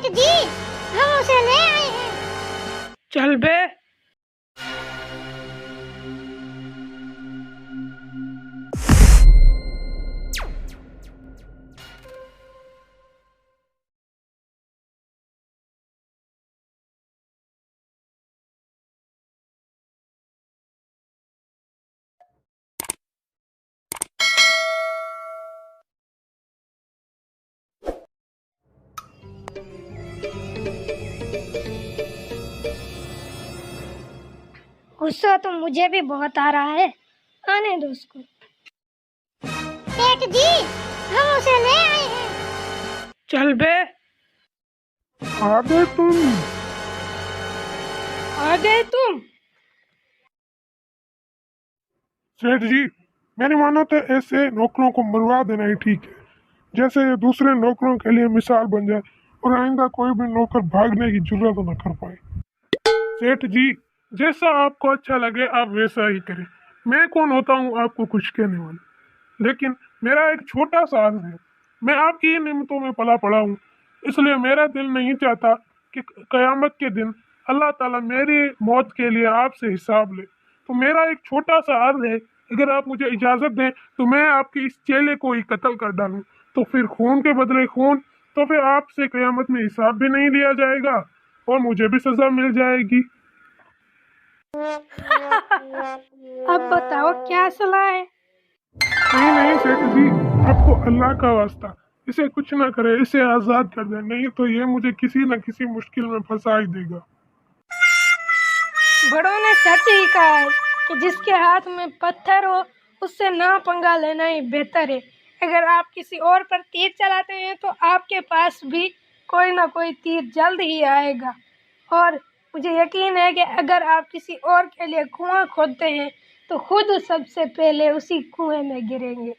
सेठ जी, हम उसे ले आए हैं। चल बे। गुस्सा तो मुझे भी बहुत आ रहा है, आने दो उसको। सेठ जी, हम उसे ले आए हैं। चल बे। आ गए तुम। आ गए तुम। सेठ जी, मेरी मानो तो ऐसे नौकरों को मरवा देना ही ठीक है, जैसे ये दूसरे नौकरों के लिए मिसाल बन जाए और आइंदा कोई भी नौकर भागने की जरूरत न कर पाए। सेठ जी, जैसा आपको अच्छा लगे आप वैसा ही करें। मैं कौन होता हूँ आपको कुछ कहने वाला, लेकिन मेरा एक छोटा सा अर्ज है। मैं आपकी ही नियमतों में पला पड़ा हूँ, इसलिए मेरा दिल नहीं चाहता कि कयामत के दिन अल्लाह ताला मेरी मौत के लिए आपसे हिसाब ले। तो मेरा एक छोटा सा अर्ज है, अगर आप मुझे इजाज़त दें तो मैं आपके इस चेले को ही कत्ल कर डालूं, तो फिर खून के बदले खून, तो फिर आपसे कयामत में हिसाब भी नहीं लिया जाएगा और मुझे भी सजा मिल जाएगी। अब बताओ क्या सलाह है? नहीं नहीं सेठ जी, आपको अल्लाह का वास्ता इसे कुछ ना करे, इसे आजाद कर दे, नहीं तो ये मुझे किसी न किसी मुश्किल में फंसा ही देगा। बड़ों ने सच ही कहा है कि जिसके हाथ में पत्थर हो उससे ना पंगा लेना ही बेहतर है। अगर आप किसी और पर तीर चलाते हैं तो आपके पास भी कोई ना कोई तीर जल्द ही आएगा, और मुझे यकीन है कि अगर आप किसी और के लिए कुआं खोदते हैं तो खुद सबसे पहले उसी कुएं में गिरेंगे।